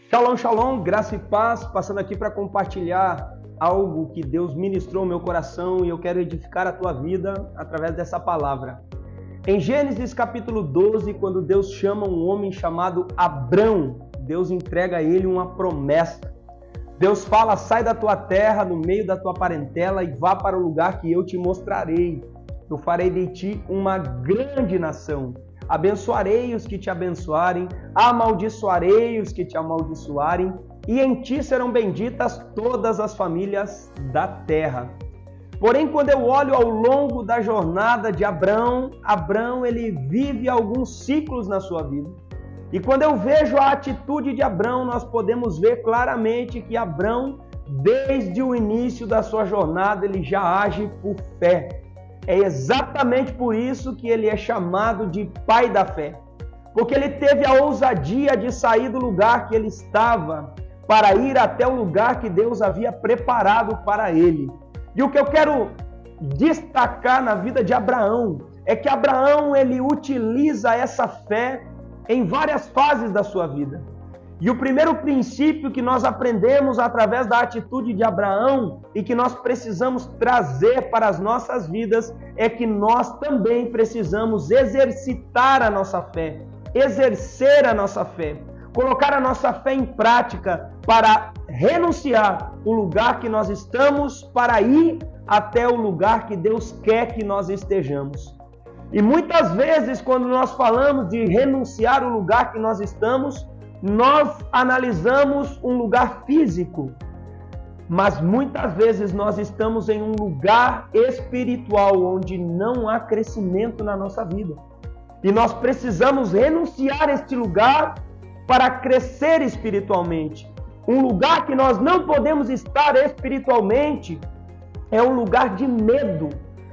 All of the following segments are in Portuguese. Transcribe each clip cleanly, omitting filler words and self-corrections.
Shalom, shalom, graça e paz, passando aqui para compartilhar algo que Deus ministrou no meu coração e eu quero edificar a tua vida através dessa palavra. Em Gênesis capítulo 12, quando Deus chama um homem chamado Abrão, Deus entrega a ele uma promessa. Deus fala, sai da tua terra, no meio da tua parentela e vá para o lugar que eu te mostrarei. Eu farei de ti uma grande nação. Abençoarei os que te abençoarem, amaldiçoarei os que te amaldiçoarem, e em ti serão benditas todas as famílias da terra. Porém, quando eu olho ao longo da jornada de Abrão, ele vive alguns ciclos na sua vida. E quando eu vejo a atitude de Abrão, nós podemos ver claramente que Abrão, desde o início da sua jornada, ele já age por fé. É exatamente por isso que ele é chamado de pai da fé. Porque ele teve a ousadia de sair do lugar que ele estava para ir até o lugar que Deus havia preparado para ele. E o que eu quero destacar na vida de Abraão é que Abraão ele utiliza essa fé em várias fases da sua vida. E o primeiro princípio que nós aprendemos através da atitude de Abraão e que nós precisamos trazer para as nossas vidas é que nós também precisamos exercitar a nossa fé, exercer a nossa fé, colocar a nossa fé em prática para renunciar o lugar que nós estamos para ir até o lugar que Deus quer que nós estejamos. E muitas vezes, quando nós falamos de renunciar o lugar que nós estamos, nós analisamos um lugar físico, mas muitas vezes nós estamos em um lugar espiritual onde não há crescimento na nossa vida. E nós precisamos renunciar a este lugar para crescer espiritualmente. Um lugar que nós não podemos estar espiritualmente é um lugar de medo,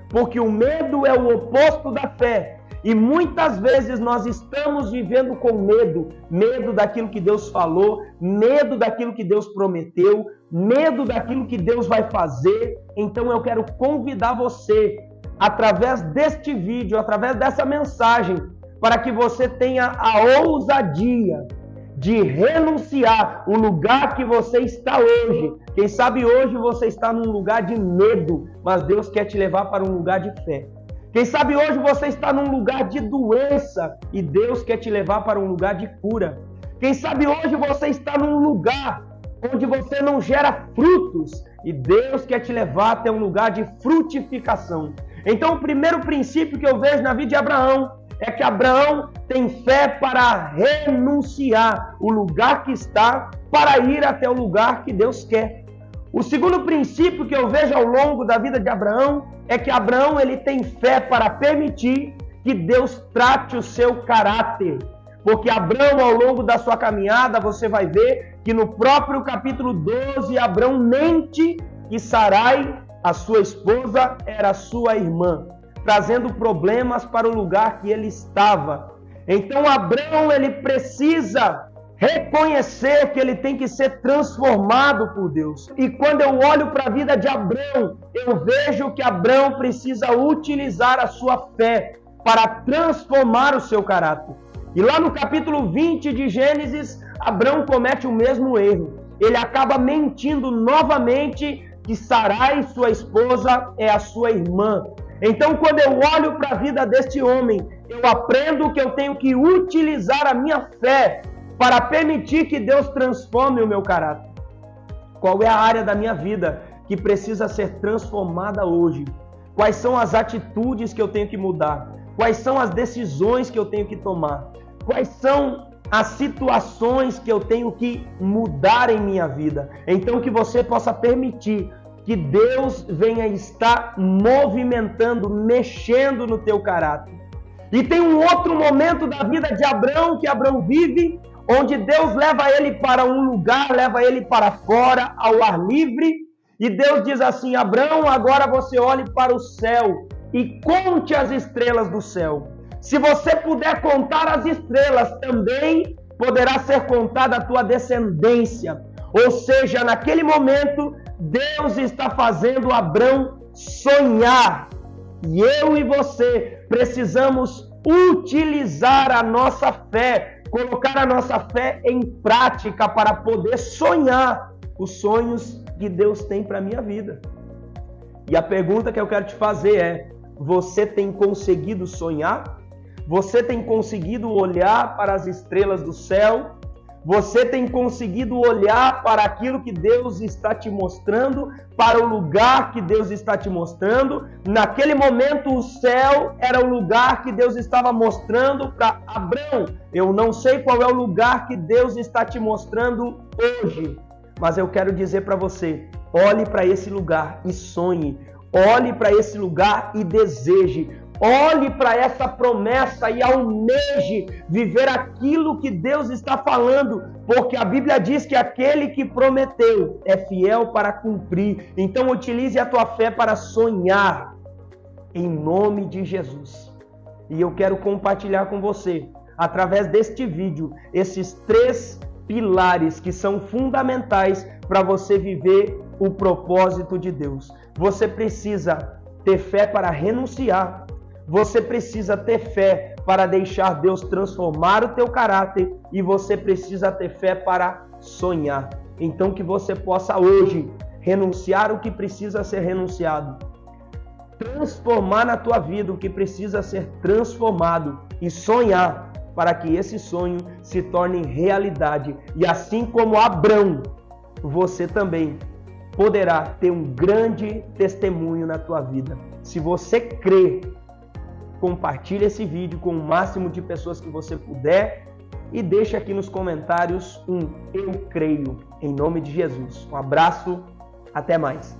porque o medo é o oposto da fé. E muitas vezes nós estamos vivendo com medo, medo daquilo que Deus falou, medo daquilo que Deus prometeu, medo daquilo que Deus vai fazer. Então eu quero convidar você, através deste vídeo, através dessa mensagem, para que você tenha a ousadia de renunciar o lugar que você está hoje. Quem sabe hoje você está num lugar de medo, mas Deus quer te levar para um lugar de fé. Quem sabe hoje você está num lugar de doença e Deus quer te levar para um lugar de cura. Quem sabe hoje você está num lugar onde você não gera frutos e Deus quer te levar até um lugar de frutificação. Então o primeiro princípio que eu vejo na vida de Abraão é que Abraão tem fé para renunciar o lugar que está para ir até o lugar que Deus quer. O segundo princípio que eu vejo ao longo da vida de Abraão é que Abraão ele tem fé para permitir que Deus trate o seu caráter. Porque Abraão, ao longo da sua caminhada, você vai ver que no próprio capítulo 12, Abraão mente que Sarai, a sua esposa, era sua irmã, trazendo problemas para o lugar que ele estava. Então Abraão ele precisa reconhecer que ele tem que ser transformado por Deus. E quando eu olho para a vida de Abrão, eu vejo que Abrão precisa utilizar a sua fé para transformar o seu caráter. E lá no capítulo 20 de Gênesis, Abrão comete o mesmo erro. Ele acaba mentindo novamente que Sarai, sua esposa, é a sua irmã. Então, quando eu olho para a vida deste homem, eu aprendo que eu tenho que utilizar a minha fé para permitir que Deus transforme o meu caráter. Qual é a área da minha vida que precisa ser transformada hoje? Quais são as atitudes que eu tenho que mudar? Quais são as decisões que eu tenho que tomar? Quais são as situações que eu tenho que mudar em minha vida? Então que você possa permitir que Deus venha estar movimentando, mexendo no teu caráter. E tem um outro momento da vida de Abrão que Abrão vive, onde Deus leva ele para um lugar, leva ele para fora, ao ar livre, e Deus diz assim: Abrão, agora você olhe para o céu e conte as estrelas do céu. Se você puder contar as estrelas, também poderá ser contada a tua descendência. Ou seja, naquele momento, Deus está fazendo Abrão sonhar. E eu e você precisamos utilizar a nossa fé colocar a nossa fé em prática para poder sonhar os sonhos que Deus tem para a minha vida. E a pergunta que eu quero te fazer é: você tem conseguido sonhar? Você tem conseguido olhar para as estrelas do céu? Você tem conseguido olhar para aquilo que Deus está te mostrando, para o lugar que Deus está te mostrando? Naquele momento o céu era o lugar que Deus estava mostrando para Abrão. Eu não sei qual é o lugar que Deus está te mostrando hoje, mas eu quero dizer para você: olhe para esse lugar e sonhe. Olhe para esse lugar e deseje. Olhe para essa promessa e almeje viver aquilo que Deus está falando, porque a Bíblia diz que aquele que prometeu é fiel para cumprir. Então utilize a tua fé para sonhar, em nome de Jesus. E eu quero compartilhar com você, através deste vídeo, esses 3 pilares que são fundamentais para você viver o propósito de Deus. Você precisa ter fé para renunciar. Você precisa ter fé para deixar Deus transformar o teu caráter, e você precisa ter fé para sonhar. Então que você possa hoje renunciar o que precisa ser renunciado, transformar na tua vida o que precisa ser transformado e sonhar para que esse sonho se torne realidade. E assim como Abrão, você também poderá ter um grande testemunho na tua vida. Se você crê, compartilhe esse vídeo com o máximo de pessoas que você puder e deixe aqui nos comentários um eu creio, em nome de Jesus. Um abraço, até mais.